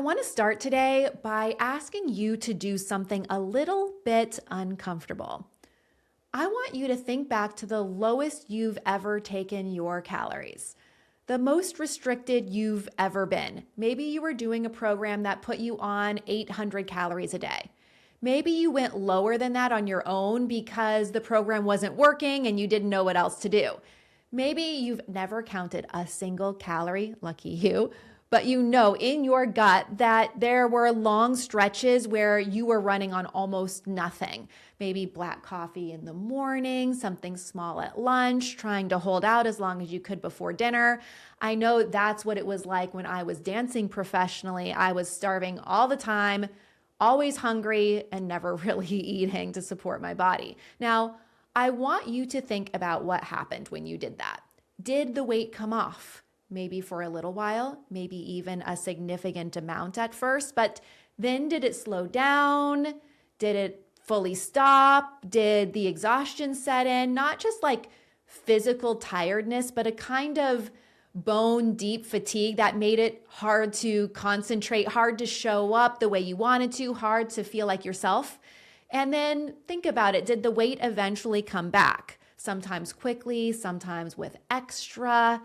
want to start today by asking you to do something a little bit uncomfortable. I want you to think back to the lowest you've ever taken your calories, the most restricted you've ever been. Maybe you were doing a program that put you on 800 calories a day. Maybe you went lower than that on your own because the program wasn't working and you didn't know what else to do. Maybe you've never counted a single calorie, lucky you, but you know in your gut that there were long stretches where you were running on almost nothing. Maybe black coffee in the morning, something small at lunch, trying to hold out as long as you could before dinner. I know that's what it was like when I was dancing professionally. I was starving all the time, always hungry, and never really eating to support my body. Now, I want you to think about what happened when you did that. Did the weight come off? Maybe for a little while, maybe even a significant amount at first, but then did it slow down? Did it fully stop? Did the exhaustion set in? Not just like physical tiredness, but a kind of bone deep fatigue that made it hard to concentrate, hard to show up the way you wanted to, hard to feel like yourself. And then think about it. Did the weight eventually come back? Sometimes quickly, sometimes with extra.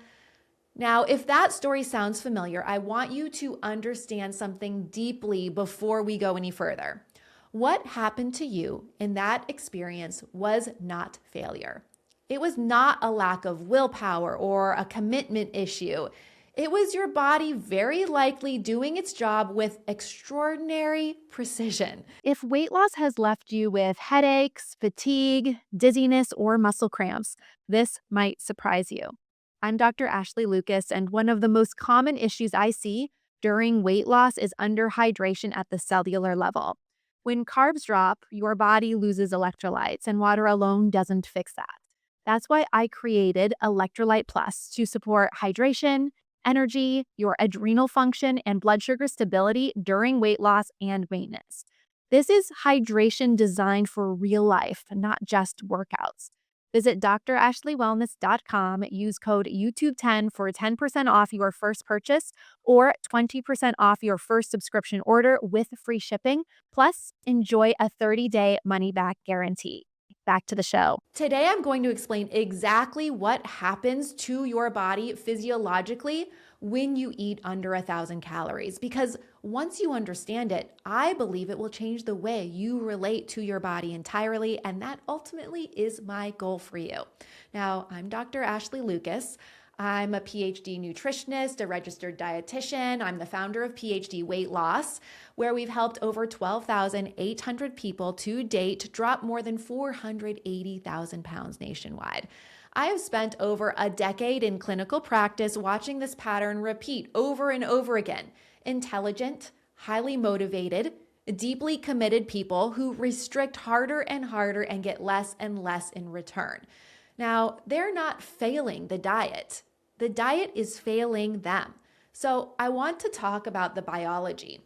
Now, if that story sounds familiar, I want you to understand something deeply before we go any further. What happened to you in that experience was not failure. It was not a lack of willpower or a commitment issue. It was your body very likely doing its job with extraordinary precision. If weight loss has left you with headaches, fatigue, dizziness, or muscle cramps, this might surprise you. I'm Dr. Ashley Lucas, and one of the most common issues I see during weight loss is underhydration at the cellular level. When carbs drop, your body loses electrolytes, and water alone doesn't fix that. That's why I created Electrolyte Plus to support hydration, energy, your adrenal function, and blood sugar stability during weight loss and maintenance. This is hydration designed for real life, not just workouts. Visit dr.ashleywellness.com, use code YouTube10 for 10% off your first purchase or 20% off your first subscription order with free shipping. Plus, enjoy a 30-day money-back guarantee. Back to the show. Today, I'm going to explain exactly what happens to your body physiologically when you eat under 1,000 calories. Because once you understand it, I believe it will change the way you relate to your body entirely. And that ultimately is my goal for you. Now, I'm Dr. Ashley Lucas. I'm a PhD nutritionist, a registered dietitian. I'm the founder of PhD Weight Loss, where we've helped over 12,800 people to date drop more than 480,000 pounds nationwide. I have spent over a decade in clinical practice watching this pattern repeat over and over again. Intelligent, highly motivated, deeply committed people who restrict harder and harder and get less and less in return. Now, they're not failing the diet. The diet is failing them. So I want to talk about the biology.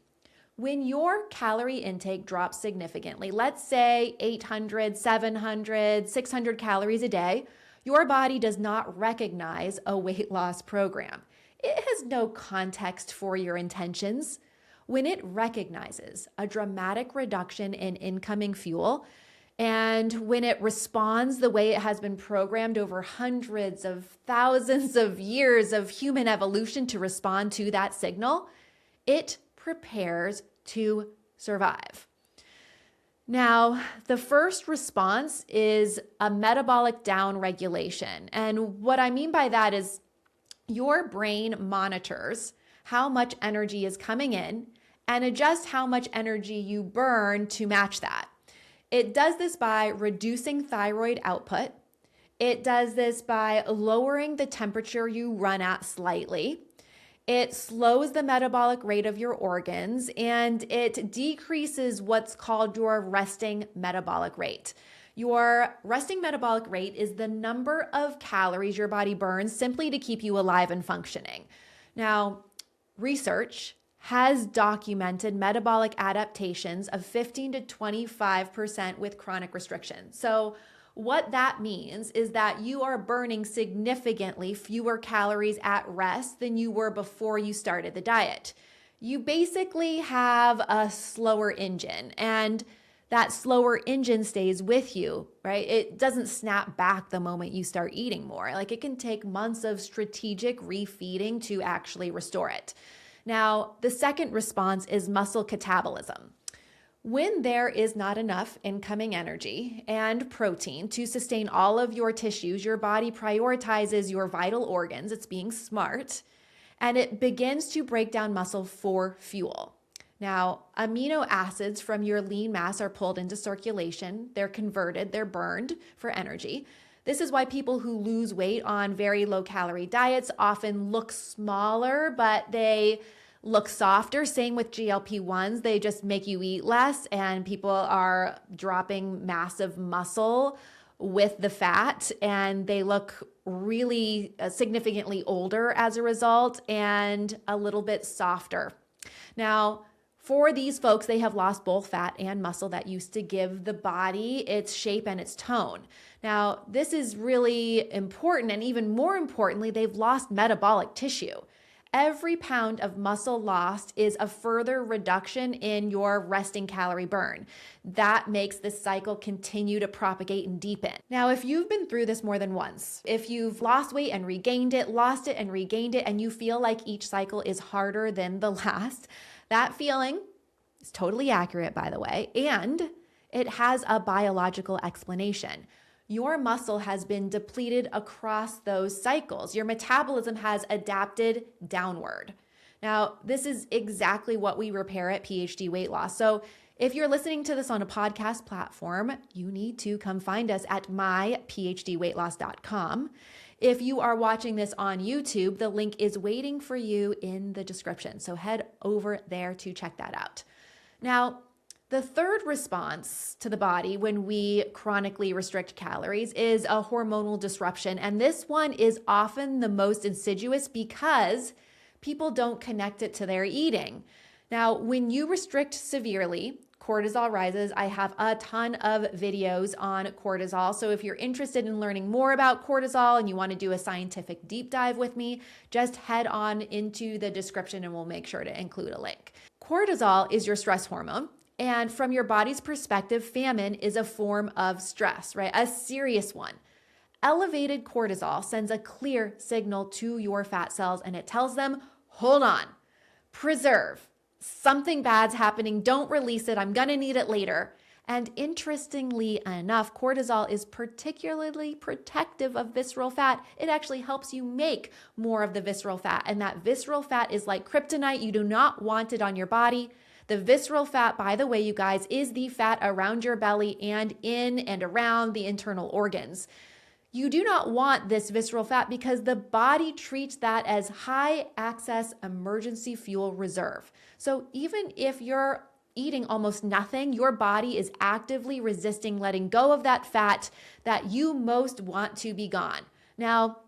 When your calorie intake drops significantly, let's say 800, 700, 600 calories a day, your body does not recognize a weight loss program. It has no context for your intentions. When it recognizes a dramatic reduction in incoming fuel, and when it responds the way it has been programmed over hundreds of thousands of years of human evolution to respond to that signal, it prepares to survive. Now, the first response is a metabolic downregulation. And what I mean by that is your brain monitors how much energy is coming in and adjusts how much energy you burn to match that. It does this by reducing thyroid output. It does this by lowering the temperature you run at slightly. It slows the metabolic rate of your organs, and it decreases what's called your resting metabolic rate. Your resting metabolic rate is the number of calories your body burns simply to keep you alive and functioning. Now, research has documented metabolic adaptations of 15 to 25% with chronic restriction. So what that means is that you are burning significantly fewer calories at rest than you were before you started the diet. you basically have a slower engine, and that slower engine stays with you, right? It doesn't snap back the moment you start eating more. Like, it can take months of strategic refeeding to actually restore it. Now, the second response is muscle catabolism. When there is not enough incoming energy and protein to sustain all of your tissues, your body prioritizes your vital organs. It's being smart, and it begins to break down muscle for fuel. Now, amino acids from your lean mass are pulled into circulation. They're converted, they're burned for energy. This is why people who lose weight on very low calorie diets often look smaller, but they look softer. Same with GLP-1s. They just make you eat less, and people are dropping massive muscle with the fat, and they look really significantly older as a result and a little bit softer. Now, for these folks, they have lost both fat and muscle that used to give the body its shape and its tone. Now, this is really important, and even more importantly, they've lost metabolic tissue. Every pound of muscle lost is a further reduction in your resting calorie burn. That makes this cycle continue to propagate and deepen. Now, if you've been through this more than once, if you've lost weight and regained it, lost it and regained it, and you feel like each cycle is harder than the last, that feeling is totally accurate, by the way, and it has a biological explanation. Your muscle has been depleted across those cycles. Your metabolism has adapted downward. Now, this is exactly what we repair at PhD Weight Loss. So if you're listening to this on a podcast platform, you need to come find us at myphdweightloss.com. If you are watching this on YouTube, the link is waiting for you in the description. So head over there to check that out. Now, the third response to the body when we chronically restrict calories is a hormonal disruption. And this one is often the most insidious because people don't connect it to their eating. Now, when you restrict severely, cortisol rises. I have a ton of videos on cortisol. So if you're interested in learning more about cortisol and you want to do a scientific deep dive with me, just head on into the description and we'll make sure to include a link. Cortisol is your stress hormone. And from your body's perspective, famine is a form of stress, right? A serious one. Elevated cortisol sends a clear signal to your fat cells, and it tells them, hold on, preserve. Something bad's happening. Don't release it. I'm going to need it later. And interestingly enough, cortisol is particularly protective of visceral fat. It actually helps you make more of the visceral fat. And that visceral fat is like kryptonite. You do not want it on your body. The visceral fat, by the way, you guys, is the fat around your belly and in and around the internal organs. You do not want this visceral fat because the body treats that as high access emergency fuel reserve. So even if you're eating almost nothing, your body is actively resisting letting go of that fat that you most want to be gone. Now,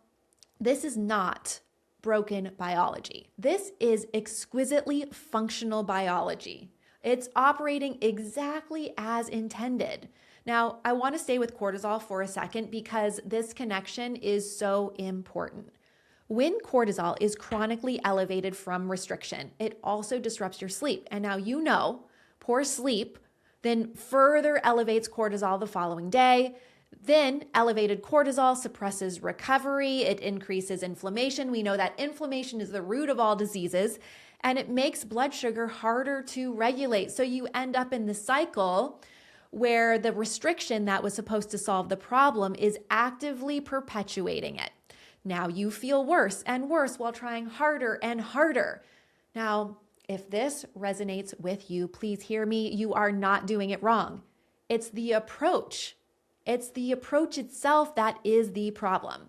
this is not broken biology. This is exquisitely functional biology. It's operating exactly as intended. Now, I want to stay with cortisol for a second because this connection is so important. When cortisol is chronically elevated from restriction, it also disrupts your sleep. And now you know, poor sleep then further elevates cortisol the following day. Then elevated cortisol suppresses recovery. It increases inflammation. We know that inflammation is the root of all diseases, and it makes blood sugar harder to regulate. So you end up in the cycle where the restriction that was supposed to solve the problem is actively perpetuating it. Now you feel worse and worse while trying harder and harder. Now, if this resonates with you, please hear me. You are not doing it wrong. It's the approach. It's the approach itself that is the problem.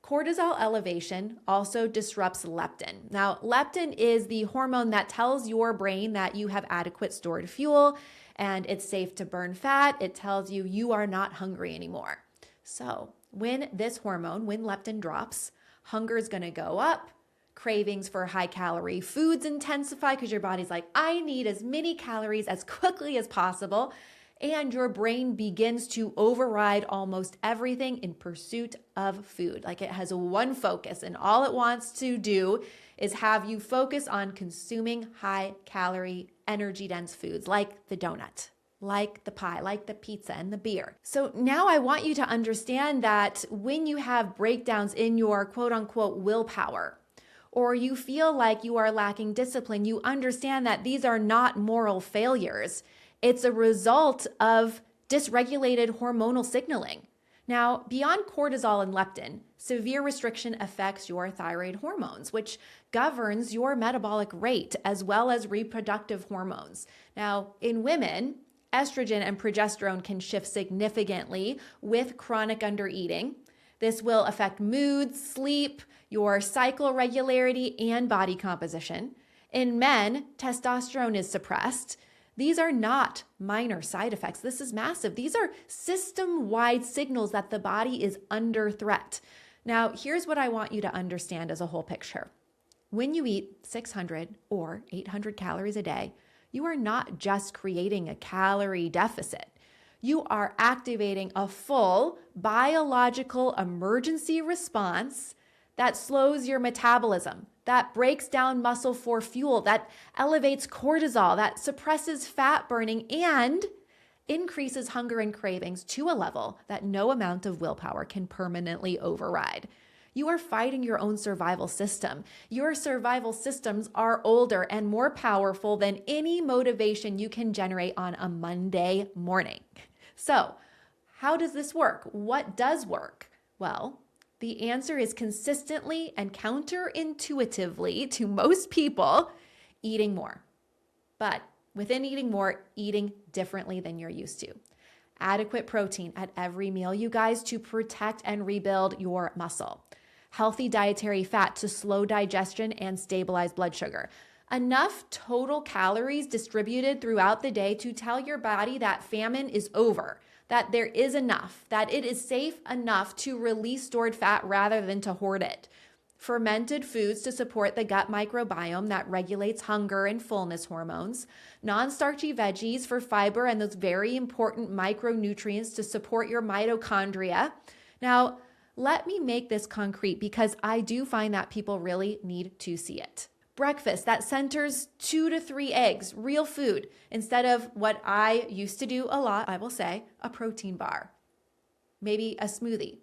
Cortisol elevation also disrupts leptin. Now, leptin is the hormone that tells your brain that you have adequate stored fuel and it's safe to burn fat. It tells you you are not hungry anymore. So when this hormone, when leptin drops, hunger is going to go up. Cravings for high calorie foods intensify because your body's like, I need as many calories as quickly as possible. and your brain begins to override almost everything in pursuit of food. Like it has one focus, and all it wants to do is have you focus on consuming high calorie, energy dense foods like the donut, like the pie, like the pizza and the beer. So now I want you to understand that when you have breakdowns in your quote unquote willpower, or you feel like you are lacking discipline, you understand that these are not moral failures. It's a result of dysregulated hormonal signaling. Now, beyond cortisol and leptin, severe restriction affects your thyroid hormones, which governs your metabolic rate as well as reproductive hormones. Now, in women, estrogen and progesterone can shift significantly with chronic undereating. This will affect mood, sleep, your cycle regularity, and body composition. In men, testosterone is suppressed. These are not minor side effects. This is massive. These are system-wide signals that the body is under threat. Now, here's what I want you to understand as a whole picture. When you eat 600 or 800 calories a day, you are not just creating a calorie deficit. You are activating a full biological emergency response that slows your metabolism, that breaks down muscle for fuel, that elevates cortisol, that suppresses fat burning, and increases hunger and cravings to a level that no amount of willpower can permanently override. You are fighting your own survival system. Your survival systems are older and more powerful than any motivation you can generate on a Monday morning. So, how does this work? What does work? Well, the answer is consistently and counterintuitively to most people, eating more. But within eating more, eating differently than you're used to. Adequate protein at every meal, you guys, to protect and rebuild your muscle. Healthy dietary fat to slow digestion and stabilize blood sugar. Enough total calories distributed throughout the day to tell your body that famine is over, that there is enough, that it is safe enough to release stored fat rather than to hoard it. Fermented foods to support the gut microbiome that regulates hunger and fullness hormones. Non-starchy veggies for fiber and those very important micronutrients to support your mitochondria. Now, let me make this concrete because I do find that people really need to see it. Breakfast that centers 2 to 3 eggs, real food, instead of what I used to do a lot, I will say, a protein bar, maybe a smoothie,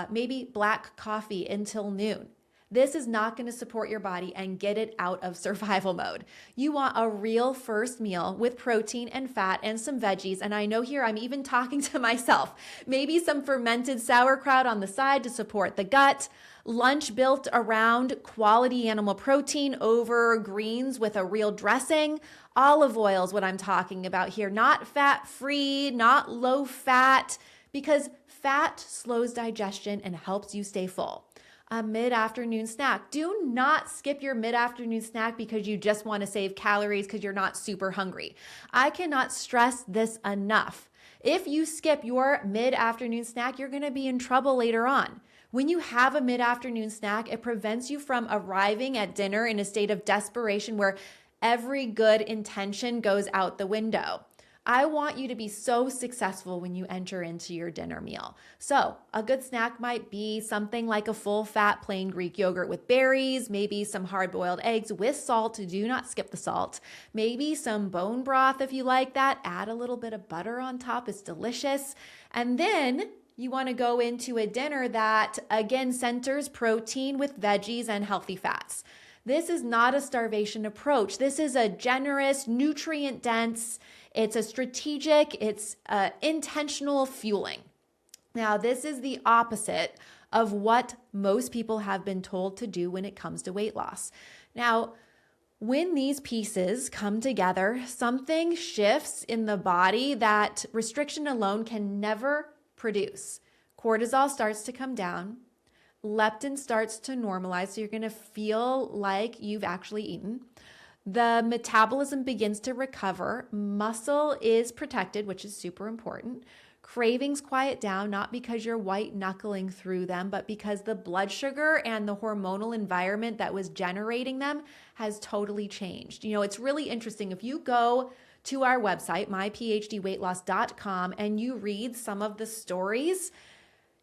maybe black coffee until noon. This is not going to support your body and get it out of survival mode. You want a real first meal with protein and fat and some veggies. And I know here I'm even talking to myself. Maybe some fermented sauerkraut on the side to support the gut. Lunch built around quality animal protein over greens with a real dressing. Olive oil is what I'm talking about here. Not fat-free, not low fat, because fat slows digestion and helps you stay full. A mid-afternoon snack. Do not skip your mid-afternoon snack because you just want to save calories because you're not super hungry. I cannot stress this enough. If you skip your mid-afternoon snack, you're going to be in trouble later on. When you have a mid-afternoon snack, it prevents you from arriving at dinner in a state of desperation where every good intention goes out the window. I want you to be so successful when you enter into your dinner meal. So a good snack might be something like a full-fat plain Greek yogurt with berries, maybe some hard-boiled eggs with salt. Do not skip the salt. Maybe some bone broth if you like that. Add a little bit of butter on top. It's delicious. And then you want to go into a dinner that, again, centers protein with veggies and healthy fats. This is not a starvation approach. This is a generous, nutrient-dense, it's a strategic, it's intentional fueling. Now, this is the opposite of what most people have been told to do when it comes to weight loss. Now, when these pieces come together, something shifts in the body that restriction alone can never produce. Cortisol starts to come down. Leptin starts to normalize, so you're going to feel like you've actually eaten. The metabolism begins to recover. Muscle is protected, which is super important. Cravings quiet down, not because you're white knuckling through them, but because the blood sugar and the hormonal environment that was generating them has totally changed. It's really interesting. If you go to our website, myphdweightloss.com, and you read some of the stories,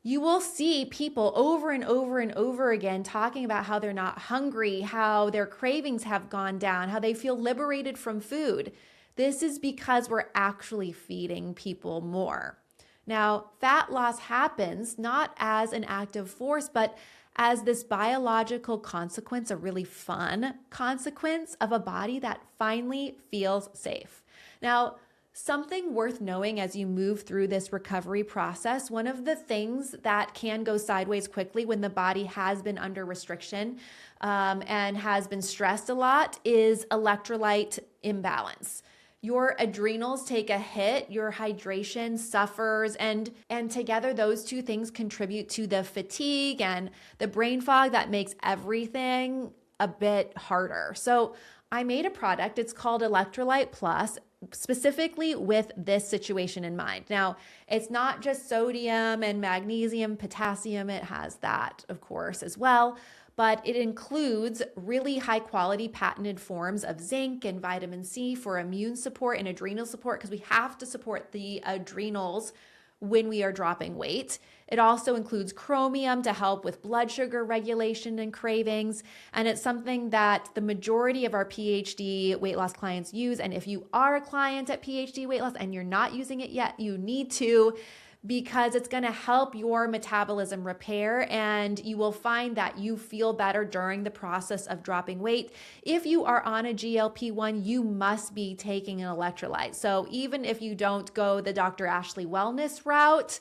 you will see people over and over and over again talking about how they're not hungry, how their cravings have gone down, how they feel liberated from food. This is because we're actually feeding people more. Now, fat loss happens not as an active force, but as this biological consequence, a really fun consequence of a body that finally feels safe. Now, something worth knowing as you move through this recovery process, one of the things that can go sideways quickly when the body has been under restriction and has been stressed a lot is electrolyte imbalance. Your adrenals take a hit, your hydration suffers, and together those two things contribute to the fatigue and the brain fog that makes everything a bit harder. So I made a product, it's called Electrolyte Plus, specifically with this situation in mind. Now, it's not just sodium and magnesium, potassium, it has that, of course, as well, but it includes really high quality patented forms of zinc and vitamin C for immune support and adrenal support, because we have to support the adrenals when we are dropping weight. It also includes chromium to help with blood sugar regulation and cravings. And it's something that the majority of our PhD weight loss clients use. And if you are a client at PhD Weight Loss and you're not using it yet, you need to, because it's going to help your metabolism repair, and you will find that you feel better during the process of dropping weight. If you are on a GLP-1, you must be taking an electrolyte. So even if you don't go the Dr. Ashley wellness route,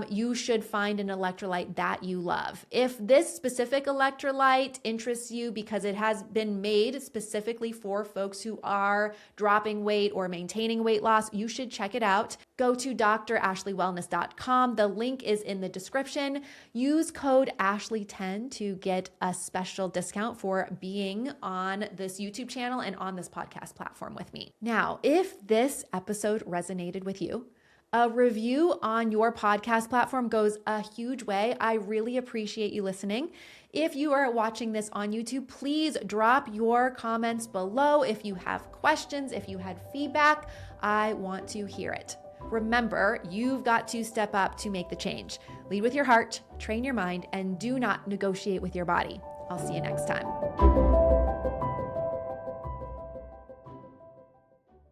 you should find an electrolyte that you love. If this specific electrolyte interests you because it has been made specifically for folks who are dropping weight or maintaining weight loss, you should check it out. Go to dr.ashleywellness.com. The link is in the description. Use code Ashley10 to get a special discount for being on this YouTube channel and on this podcast platform with me. Now, if this episode resonated with you, a review on your podcast platform goes a huge way. I really appreciate you listening. If you are watching this on YouTube, please drop your comments below. If you have questions, if you had feedback, I want to hear it. Remember, you've got to step up to make the change. Lead with your heart, train your mind, and do not negotiate with your body. I'll see you next time.